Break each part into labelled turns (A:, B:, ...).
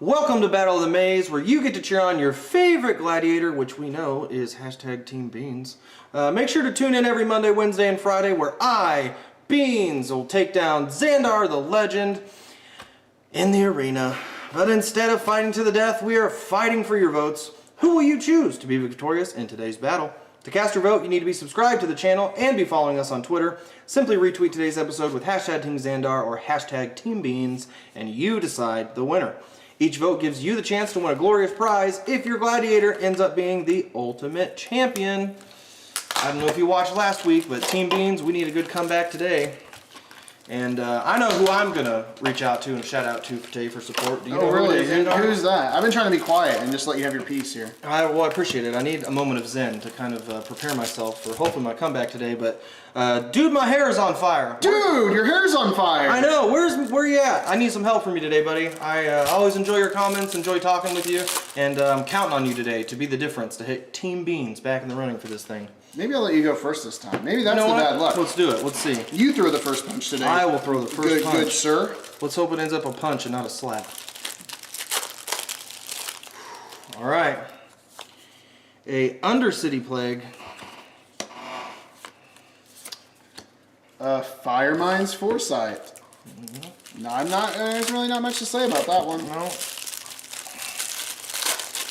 A: Welcome to Battle of the Maze, where you get to cheer on your favorite gladiator, which we know is hashtag Team Beanz. Make sure to tune in every Monday, Wednesday, and Friday, where I, Beanz, will take down Zandar the legend in the arena. But instead of fighting to the death, we are fighting for your votes. Who will you choose to be victorious in today's battle? To cast your vote, you need to be subscribed to the channel and be following us on Twitter. Simply retweet today's episode with hashtag Team Zandar or hashtag Team Beanz, and you decide the winner. Each vote gives you the chance to win a glorious prize if your gladiator ends up being the ultimate champion. I don't know if you watched last week, but Team Beanz, we need a good comeback today. And I know who I'm going to reach out to and shout out to today for support. Do you know
B: really?
A: who it is?
B: Who's that? I've been trying to be quiet and just let you have your piece here.
A: Well, I appreciate it. I need a moment of zen to kind of prepare myself for hopefully my comeback today. But dude, my hair is on fire.
B: Dude, your hair's on fire.
A: I know. Where you at? I need some help from you today, buddy. I always enjoy your comments, enjoy talking with you, and I'm counting on you today to be the difference, to hit Team Beanz back in the running for this thing.
B: Maybe I'll let you go first this time. Maybe that's the bad luck.
A: Let's do it. Let's see.
B: You throw the first punch today.
A: I will throw the first punch.
B: Good, sir.
A: Let's hope it ends up a punch and not a slap. All right. A Undercity Plague.
B: Fire Mines Foresight. No, I'm not. There's really not much to say about that one.
A: No.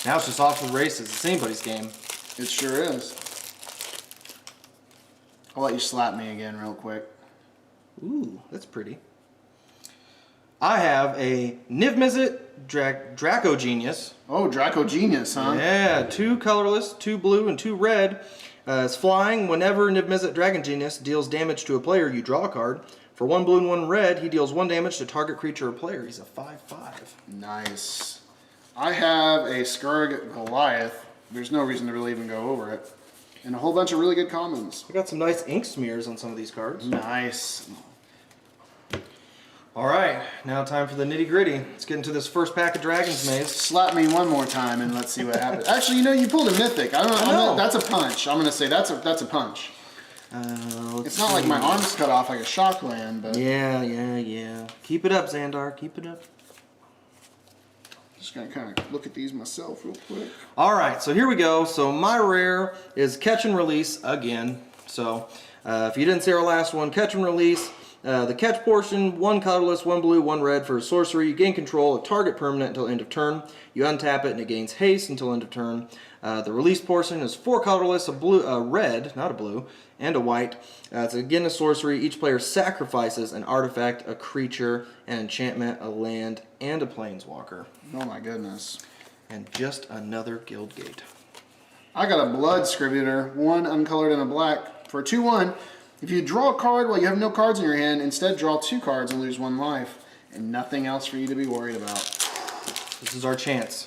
A: Now it's just off to the races. It's anybody's game.
B: It sure is. I'll let you slap me again real quick.
A: Ooh, that's pretty. I have a Niv-Mizzet Draco Genius.
B: Oh, Draco Genius, huh?
A: Yeah, 2 colorless, 2 blue, and 2 red. It's flying. Whenever Niv-Mizzet Dragon Genius deals damage to a player, you draw a card. For 1 blue and 1 red, he deals 1 damage to target creature or player. He's a 5/5.
B: Nice. I have a Skurg Goliath. There's no reason to really even go over it. And a whole bunch of really good commons.
A: I got some nice ink smears on some of these cards.
B: Nice.
A: All right, now time for the nitty gritty. Let's get into this first pack of Dragon's Maze.
B: Slap me one more time and let's see what happens. Actually, you know, you pulled a mythic. I know. That's a punch. I'm gonna say that's a punch. It's not like my arm's cut off like a shock land, but
A: yeah. Keep it up, Zandar. Keep it up.
B: Just gonna kind of look at these myself real quick.
A: All right, so here we go. So my rare is Catch and Release again. So if you didn't see our last one, Catch and Release. The catch portion, 1 colorless, 1 blue, 1 red for a sorcery. You gain control of target permanent until end of turn. You untap it and it gains haste until end of turn. The release portion is 4 colorless, a red, not a blue, and a white. It's again a sorcery. Each player sacrifices an artifact, a creature, an enchantment, a land, and a planeswalker.
B: Oh my goodness.
A: And just another guild gate.
B: I got a blood scrivener, 1 uncolored and a black for a 2/1. If you draw a card while you have no cards in your hand, instead draw 2 cards and lose 1 life. And nothing else for you to be worried about.
A: This is our chance.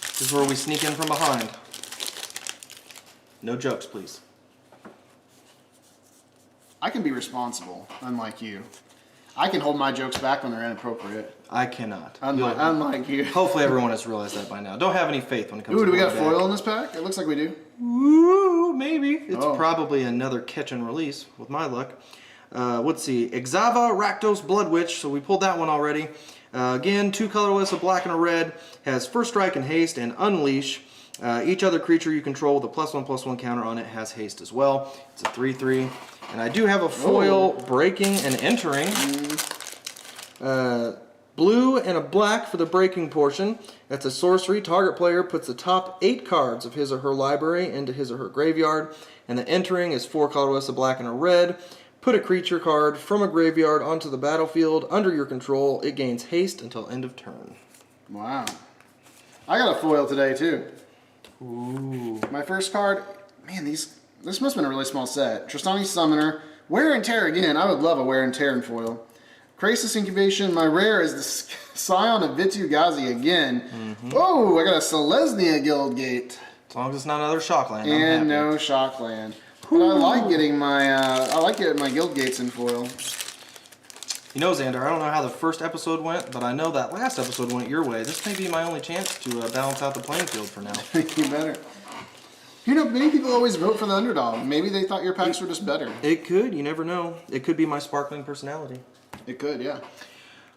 A: This is where we sneak in from behind. No jokes, please.
B: I can be responsible, unlike you. I can hold my jokes back when they're inappropriate.
A: I cannot.
B: Unlike you.
A: Hopefully everyone has realized that by now. Don't have any faith when it comes to
B: do we got foil in this pack? It looks like we do.
A: Ooh, maybe. It's probably another catch and release, with my luck. Let's see. Exava Rakdos Blood Witch. So we pulled that one already. Again, 2 colorless, a black and a red. Has First Strike and Haste and Unleash. Each other creature you control with a +1/+1 counter on it has haste as well. It's a 3/3. And I do have a foil breaking and entering. Blue and a black for the breaking portion. That's a sorcery. Target player puts the top 8 cards of his or her library into his or her graveyard. And the entering is 4 colorless, a black and a red. Put a creature card from a graveyard onto the battlefield under your control. It gains haste until end of turn.
B: Wow. I got a foil today too.
A: Ooh.
B: My first card, man, this must have been a really small set. Tristani Summoner, Wear and Tear again. I would love a Wear and Tear in foil. Crisis Incubation, my rare is the Scion of Vitu-Ghazi again. Oh, I got a Selesnya Guild Gate.
A: As long as it's not another Shockland.
B: And no Shockland. But I like getting my Guild Gates in foil.
A: You know, Zandar, I don't know how the first episode went, but I know that last episode went your way. This may be my only chance to balance out the playing field for now.
B: You better. You know, many people always vote for the underdog. Maybe they thought your packs were just better.
A: It could. You never know. It could be my sparkling personality.
B: It could, yeah.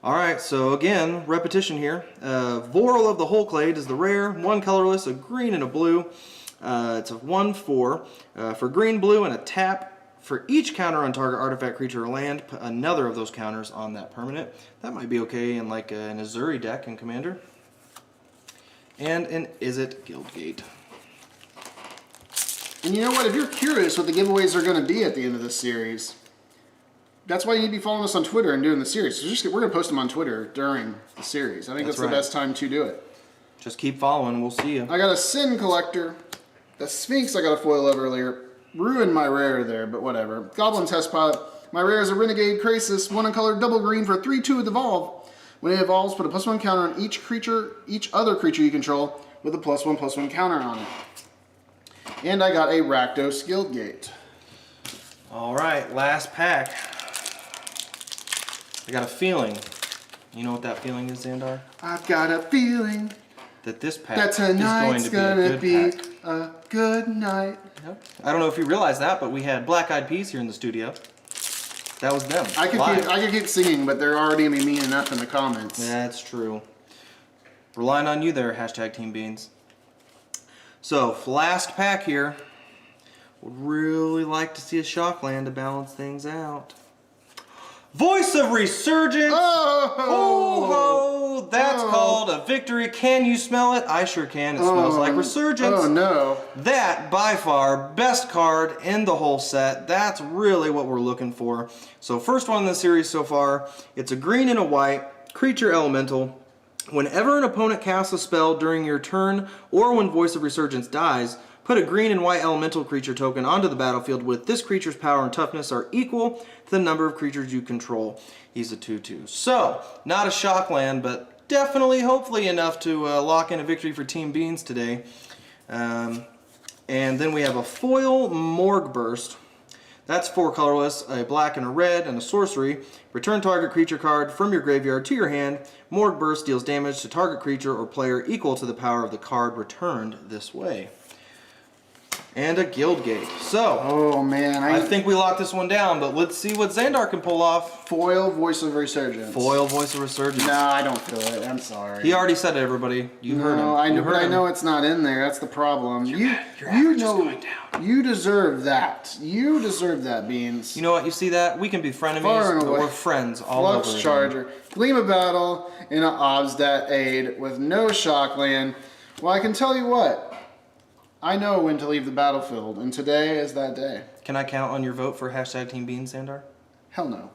A: All right, so again, repetition here. Voral of the Whole Clade is the rare, 1 colorless, a green and a blue. It's a 1/4. For green, blue, and a tap. For each counter on target artifact, creature, or land, put another of those counters on that permanent. That might be okay in like an Azuri deck in Commander. And an Izzet Guildgate.
B: And you know what? If you're curious what the giveaways are going to be at the end of this series, that's why you need to be following us on Twitter and doing the series. So we're going to post them on Twitter during the series. I think that's the best time to do it.
A: Just keep following. We'll see you.
B: I got a Sin Collector. The Sphinx I got a foil of earlier. Ruined my rare there, but whatever. Goblin Test Pilot. My rare is a Renegade Krasis, 1 uncolored double green for 3/2 with Evolve. When it evolves, put a +1 counter on each other creature you control with a +1/+1 counter on it. And I got a Rakdos Guildgate.
A: All right, last pack. I got a feeling. You know what that feeling is, Zandar?
B: I've got a feeling
A: that this pack
B: that tonight's
A: is going to be
B: a good night.
A: Yep. I don't know if you realize that, but we had Black Eyed Peas here in the studio. That was them.
B: I could keep singing, but they're already going to be mean enough in the comments.
A: That's true. Relying on you there, hashtag Team Beans. So, last pack here. Would really like to see a Shockland to balance things out. Voice of Resurgence! Oh, that's called a victory. Can you smell it? I sure can. It smells like Resurgence.
B: Oh no.
A: That, by far, best card in the whole set. That's really what we're looking for. So first one in the series so far, it's a green and a white, creature elemental. Whenever an opponent casts a spell during your turn, or when Voice of Resurgence dies, put a green and white elemental creature token onto the battlefield with this creature's power and toughness are equal to the number of creatures you control. He's a 2/2. So, not a Shockland, but definitely, hopefully enough to lock in a victory for Team Beans today. And then we have a foil Morgue Burst. That's 4 colorless, a black and a red, and a sorcery. Return target creature card from your graveyard to your hand. Morgue Burst deals damage to target creature or player equal to the power of the card returned this way. And a Guildgate. So,
B: oh man,
A: I think we locked this one down, but let's see what Zandar can pull off.
B: Foil Voice of Resurgence.
A: Foil Voice of Resurgence.
B: No, I don't feel it. I'm sorry.
A: He already said it, everybody. You heard him.
B: I know, but I know it's not in there. That's the problem.
A: Your average is going down.
B: You deserve that. You deserve that, Beans.
A: You know what? You see that? We can be frenemies, but we're friends all over
B: Flux Charger. Gleam of Battle in an Obstat Aid with no Shockland. Well, I can tell you what. I know when to leave the battlefield, and today is that day.
A: Can I count on your vote for hashtag Team Beans, Zandar?
B: Hell no.